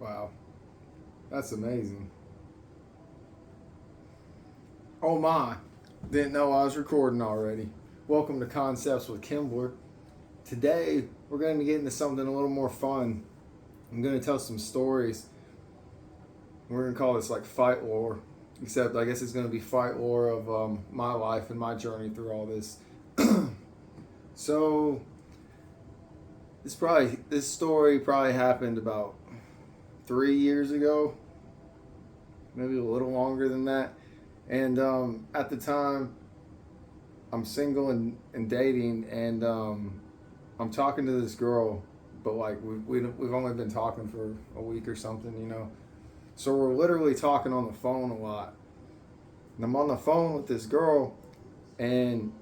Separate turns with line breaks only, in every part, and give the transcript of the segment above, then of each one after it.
Wow, that's amazing. Oh my, didn't know I was recording already. Welcome to Concepts with Kimbler. Today we're going to be getting to something a little more fun. I'm going to tell some stories. We're going to call this like fight lore, except I guess it's going to be fight lore of my life and my journey through all this. So this story probably happened about 3 years ago, maybe a little longer than that. And at the time, I'm single and dating, and I'm talking to this girl, but like we've only been talking for a week or something. So we're literally talking on the phone a lot. And I'm on the phone with this girl, and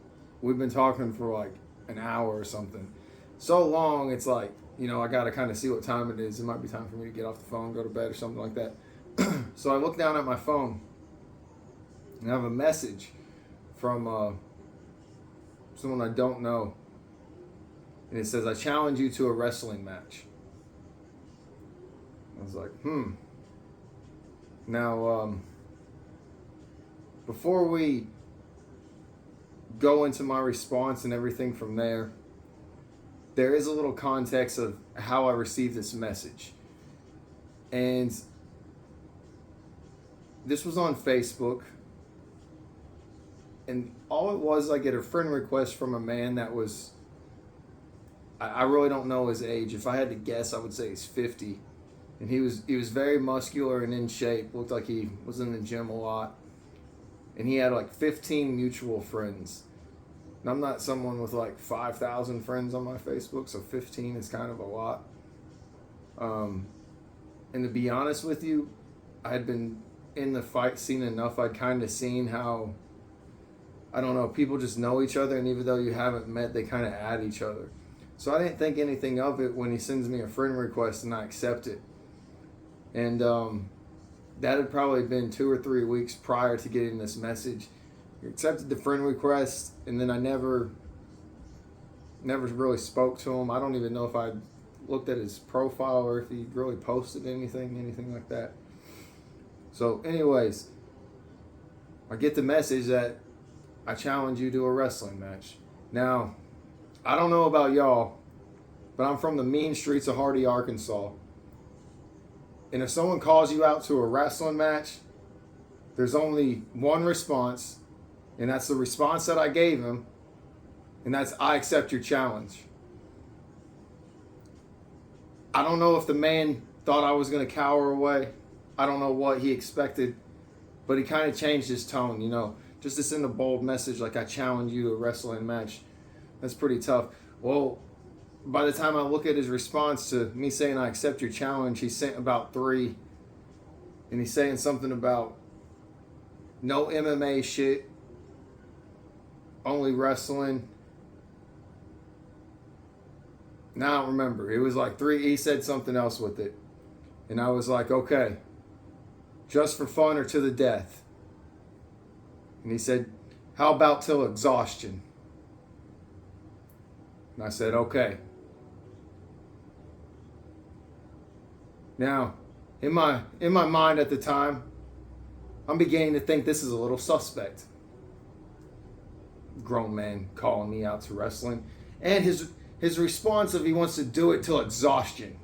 we've been talking for like an hour or something. So long, it's like, I got to kind of see what time it is. It might be time for me to get off the phone, go to bed or something like that. So I look down at my phone, and I have a message from someone I don't know. And it says, "I challenge you to a wrestling match." I was like, Now, before we go into my response and everything from there is a little context of how I received this message. And this was on Facebook. And all it was, I get a friend request from a man that was, I really don't know his age. If I had to guess, I would say he's 50. And he was very muscular and in shape. Looked like he was in the gym a lot. And he had like 15 mutual friends. And I'm not someone with like 5,000 friends on my Facebook, so 15 is kind of a lot. And to be honest with you, I had been in the fight scene enough. I'd kind of seen how, I don't know, people just know each other, and even though you haven't met, they kind of add each other. So I didn't think anything of it when he sends me a friend request and I accept it. And that had probably been 2 or 3 weeks prior to getting this message. He accepted the friend request, and then I never really spoke to him. I don't even know if I looked at his profile or if he really posted anything like that. So anyways, I get the message that I challenge you to a wrestling match. Now, I don't know about y'all, but I'm from the mean streets of Hardy, Arkansas. And if someone calls you out to a wrestling match, there's only one response, and that's the response that I gave him, and that's, "I accept your challenge." I don't know if the man thought I was going to cower away. I don't know what he expected, but he kind of changed his tone, just to send a bold message like, "I challenge you to a wrestling match." That's pretty tough. Well, by the time I look at his response to me saying, "I accept your challenge," he sent about 3. And he's saying something about no MMA shit, only wrestling. Now I don't remember. It was like 3. He said something else with it. And I was like, okay, just for fun or to the death? And he said, "How about till exhaustion?" And I said, okay. Now, in my mind at the time, I'm beginning to think this is a little suspect. Grown man calling me out to wrestling. And his response of he wants to do it till exhaustion.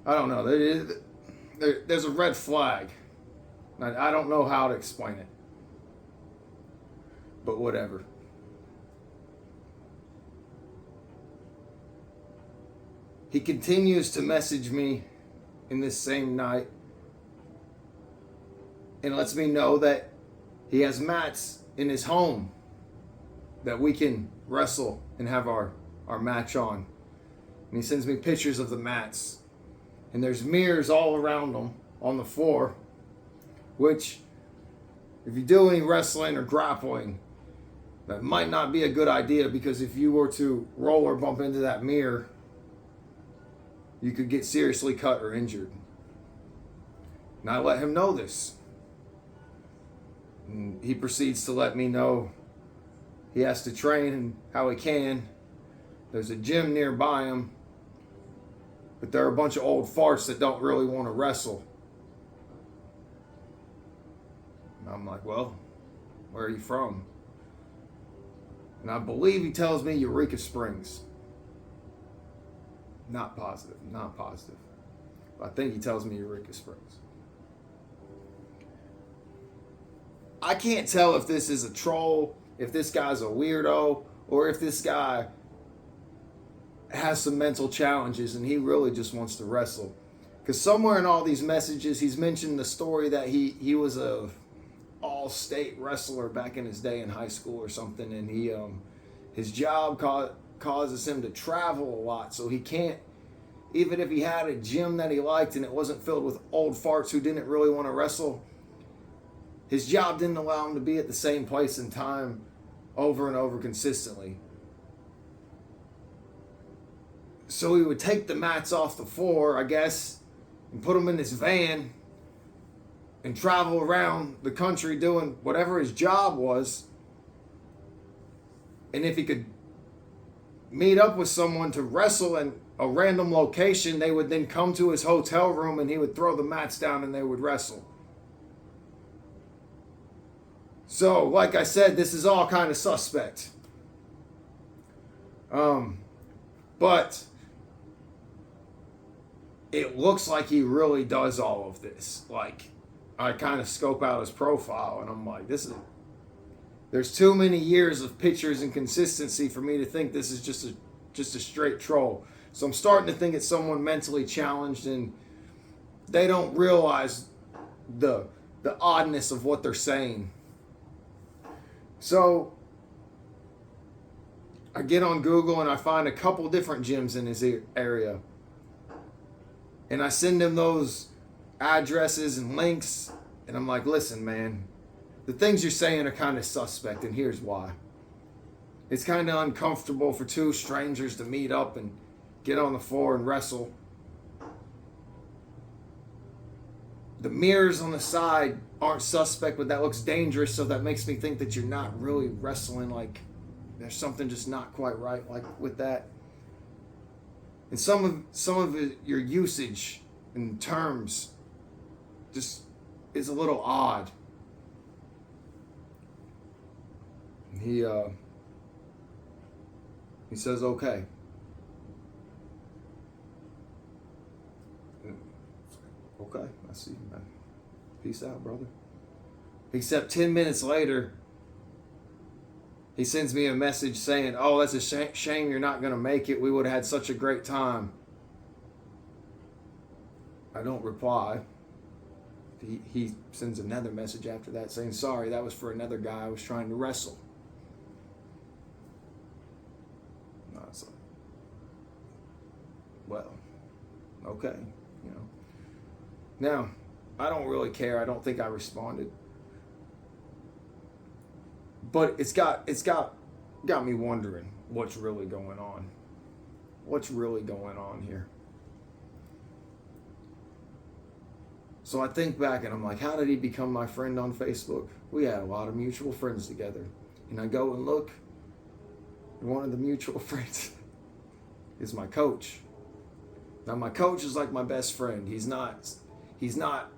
I don't know. There's a red flag. I don't know how to explain it. But whatever. He continues to message me in this same night and lets me know that he has mats in his home that we can wrestle and have our match on. And he sends me pictures of the mats. And there's mirrors all around them on the floor, which, if you do any wrestling or grappling, that might not be a good idea, because if you were to roll or bump into that mirror, you could get seriously cut or injured. And I let him know this. And he proceeds to let me know he has to train how he can. There's a gym nearby him. but they're a bunch of old farts that don't really want to wrestle. And I'm like, well, where are you from? And I believe he tells me Eureka Springs. Not positive. But I think he tells me Eureka Springs. I can't tell if this is a troll, if this guy's a weirdo, or if this guy has some mental challenges and he really just wants to wrestle. Because somewhere in all these messages, he's mentioned the story that he was a all-state wrestler back in his day in high school or something, and his job causes him to travel a lot, so he can't, even if he had a gym that he liked and it wasn't filled with old farts who didn't really want to wrestle, his job didn't allow him to be at the same place and time over and over consistently. So he would take the mats off the floor, I guess, and put them in his van and travel around the country doing whatever his job was. And if he could meet up with someone to wrestle in a random location, they would then come to his hotel room and he would throw the mats down and they would wrestle. So, like I said, this is all kind of suspect. But it looks like he really does all of this. Like, I kind of scope out his profile and I'm like, there's too many years of pictures and consistency for me to think this is just a straight troll. So I'm starting to think it's someone mentally challenged and they don't realize the oddness of what they're saying. So I get on Google and I find a couple different gyms in his area. And I send him those addresses and links. And I'm like, listen, man, the things you're saying are kind of suspect, and here's why. It's kind of uncomfortable for two strangers to meet up and get on the floor and wrestle. The mirrors on the side aren't suspect, but that looks dangerous, so that makes me think that you're not really wrestling. Like, there's something just not quite right, like with that. And some of your usage and terms just is a little odd. He says, okay. Okay, I see, man. Peace out, brother. Except 10 minutes later, he sends me a message saying, oh, that's a shame you're not going to make it. We would have had such a great time. I don't reply. He sends another message after that saying, sorry, that was for another guy I was trying to wrestle. No, it's like, well, okay, you know. Now, I don't really care. I don't think I responded. But it's got me wondering what's really going on. What's really going on here? So I think back and I'm like, how did he become my friend on Facebook? We had a lot of mutual friends together. And I go and look, and one of the mutual friends is my coach. Now my coach is like my best friend. He's not,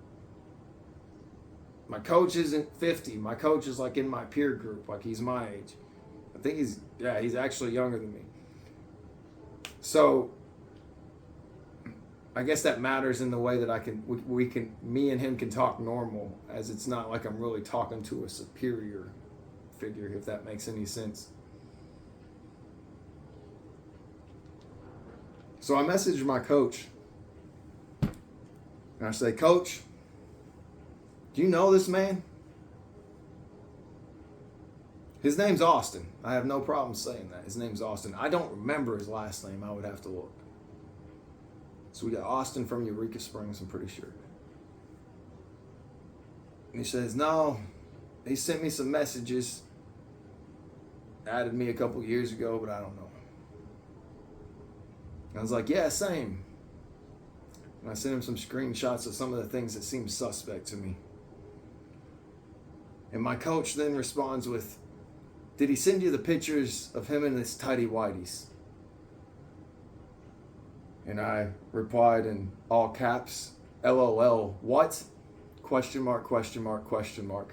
my coach isn't 50. My coach is like in my peer group, like he's my age. I think he's actually younger than me. So I guess that matters in the way that me and him can talk normal, as it's not like I'm really talking to a superior figure, if that makes any sense. So I messaged my coach and I say, Coach, do you know this man? His name's Austin. I have no problem saying that. His name's Austin. I don't remember his last name. I would have to look. So we got Austin from Eureka Springs, I'm pretty sure. And he says, no, he sent me some messages, added me a couple years ago, but I don't know. I was like, yeah, same. And I sent him some screenshots of some of the things that seemed suspect to me. And my coach then responds with, did he send you the pictures of him in his tighty whities? And I replied in all caps, LOL, what? Question mark, question mark, question mark.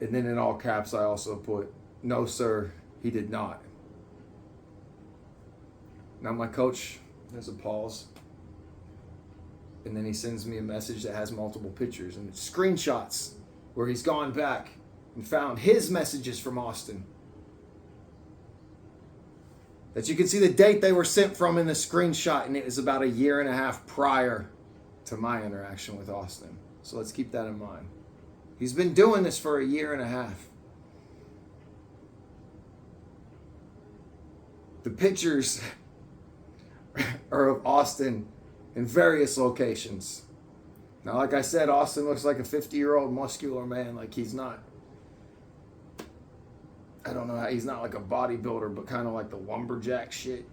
And then in all caps, I also put, no, sir, he did not. Now my coach, there's a pause. And then he sends me a message that has multiple pictures and it's screenshots where he's gone back and found his messages from Austin. That you can see the date they were sent from in the screenshot, and it was about 1.5 years prior to my interaction with Austin. So let's keep that in mind. He's been doing this for 1.5 years. The pictures are of Austin in various locations. Now, like I said, Austin looks like a 50-year-old muscular man. Like he's not, I don't know how, he's not like a bodybuilder, but kind of like the lumberjack shit.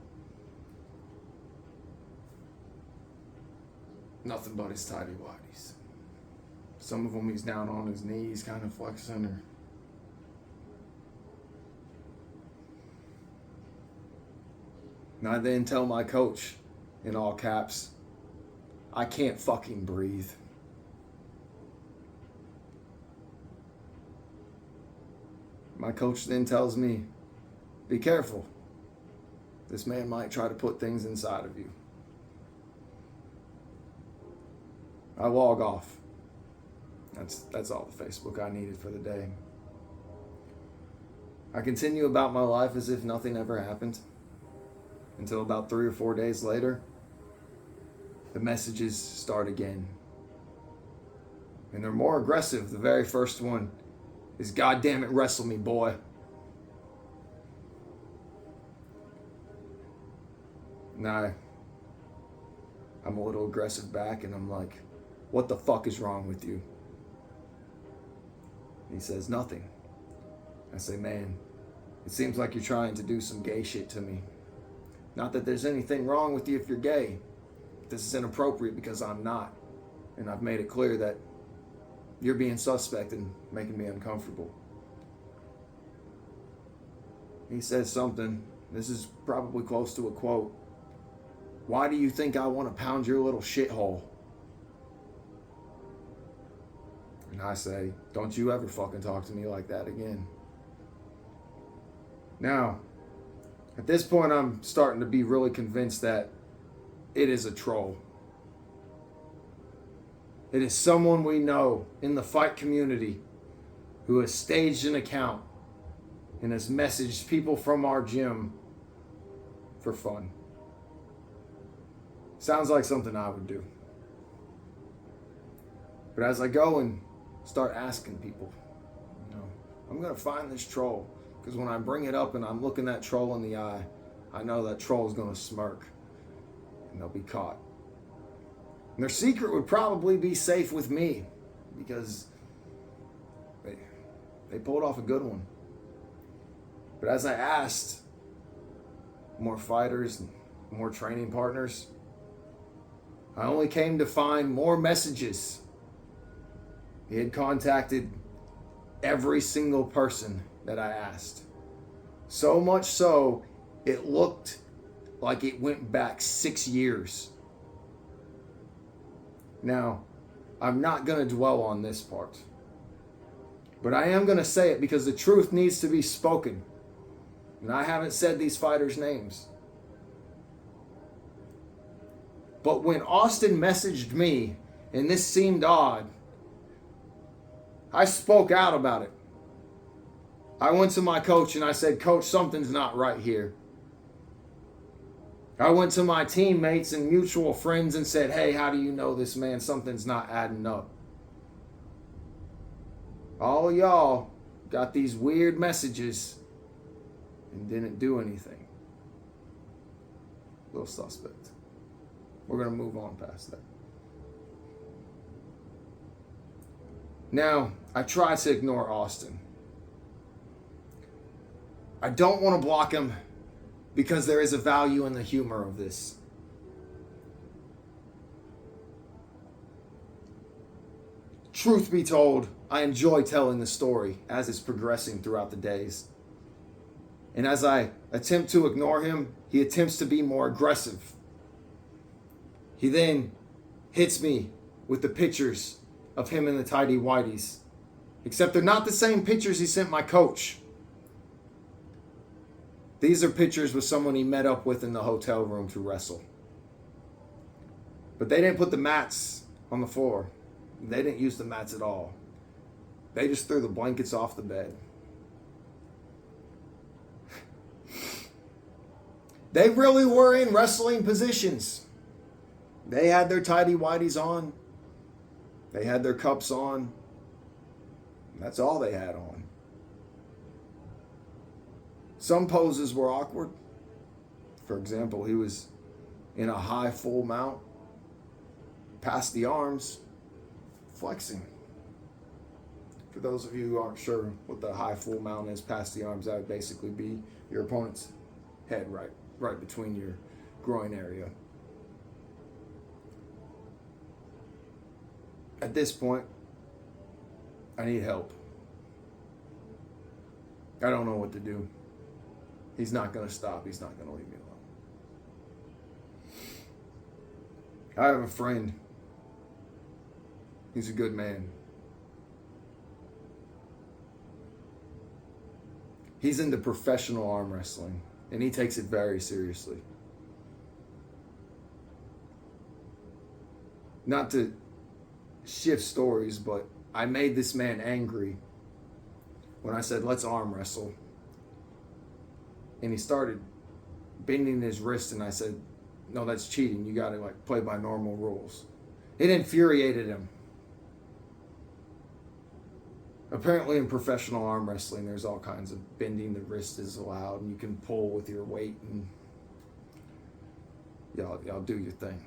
Nothing but his tidy whities. Some of them he's down on his knees, kind of flexing or. And I then tell my coach, in all caps, I can't fucking breathe. My coach then tells me, be careful. This man might try to put things inside of you. I log off. That's all the Facebook I needed for the day. I continue about my life as if nothing ever happened. Until about 3 or 4 days later, the messages start again. And they're more aggressive. The very first one is, God damn it, wrestle me, boy. And I'm a little aggressive back, and I'm like, what the fuck is wrong with you? And he says, nothing. I say, man, it seems like you're trying to do some gay shit to me. Not that there's anything wrong with you if you're gay. This is inappropriate because I'm not. And I've made it clear that you're being suspect and making me uncomfortable. He says something. This is probably close to a quote. Why do you think I want to pound your little shithole? And I say, don't you ever fucking talk to me like that again. Now, at this point, I'm starting to be really convinced that it is a troll. It is someone we know in the fight community who has staged an account and has messaged people from our gym for fun. Sounds like something I would do. But as I go and start asking people, I'm going to find this troll. Because when I bring it up and I'm looking that troll in the eye, I know that troll is going to smirk and they'll be caught. And their secret would probably be safe with me because they pulled off a good one. But as I asked more fighters and more training partners, I only came to find more messages. He had contacted every single person that I asked. So much so, it looked like it went back 6 years. Now, I'm not going to dwell on this part. But I am going to say it because the truth needs to be spoken. And I haven't said these fighters' names. But when Austin messaged me, and this seemed odd, I spoke out about it. I went to my coach and I said, Coach, something's not right here. I went to my teammates and mutual friends and said, hey, how do you know this man? Something's not adding up. All of y'all got these weird messages and didn't do anything. Little suspect. We're going to move on past that. Now, I try to ignore Austin. I don't want to block him because there is a value in the humor of this. Truth be told, I enjoy telling the story as it's progressing throughout the days. And as I attempt to ignore him, he attempts to be more aggressive. He then hits me with the pictures of him in the tidy whities. Except they're not the same pictures he sent my coach. These are pictures with someone he met up with in the hotel room to wrestle. But they didn't put the mats on the floor. They didn't use the mats at all. They just threw the blankets off the bed. They really were in wrestling positions. They had their tidy whities on. They had their cups on. That's all they had on. Some poses were awkward. For example, he was in a high full mount, past the arms, flexing. For those of you who aren't sure what the high full mount is, past the arms, that would basically be your opponent's head right between your groin area. At this point, I need help. I don't know what to do. He's not going to stop. He's not going to leave me alone. I have a friend. He's a good man. He's into professional arm wrestling, and he takes it very seriously. Not to shift stories, but I made this man angry when I said, let's arm wrestle. And he started bending his wrist, and I said, no, that's cheating. You got to play by normal rules. It infuriated him. Apparently in professional arm wrestling, there's all kinds of bending the wrist is allowed, and you can pull with your weight, and y'all do your thing.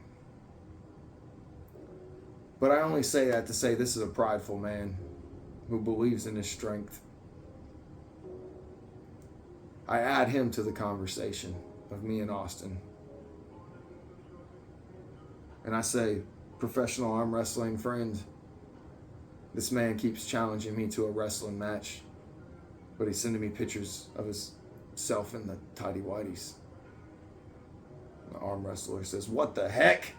But I only say that to say this is a prideful man who believes in his strength. I add him to the conversation of me and Austin. And I say, professional arm wrestling friend, this man keeps challenging me to a wrestling match, but he's sending me pictures of himself in the tidy whities. The arm wrestler says, what the heck?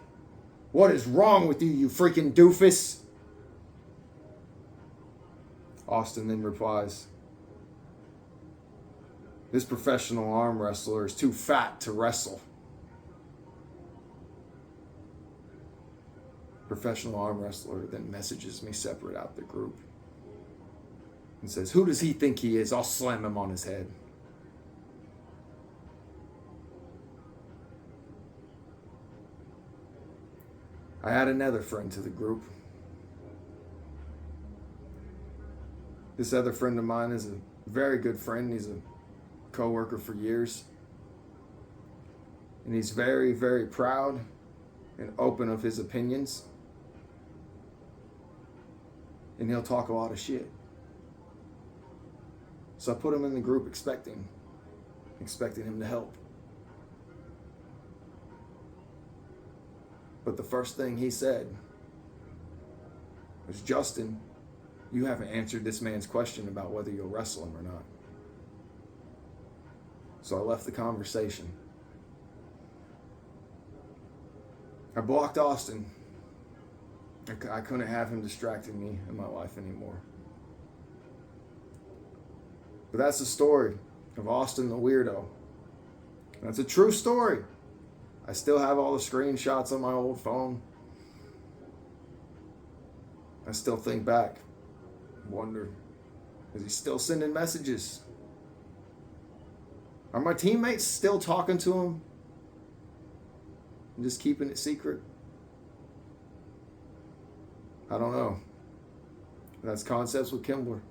What is wrong with you, you freaking doofus? Austin then replies, this professional arm wrestler is too fat to wrestle. Professional arm wrestler then messages me separate out the group and says, who does he think he is? I'll slam him on his head. I add another friend to the group. This other friend of mine is a very good friend. He's a co-worker for years. And he's very, very proud and open of his opinions. And he'll talk a lot of shit. So I put him in the group expecting him to help. But the first thing he said was, Justin, you haven't answered this man's question about whether you'll wrestle him or not. So I left the conversation. I blocked Austin. I couldn't have him distracting me in my life anymore. But that's the story of Austin the Weirdo. That's a true story. I still have all the screenshots on my old phone. I still think back, wonder, is he still sending messages? Are my teammates still talking to him and just keeping it secret? I don't know. That's Concepts with Kimbler.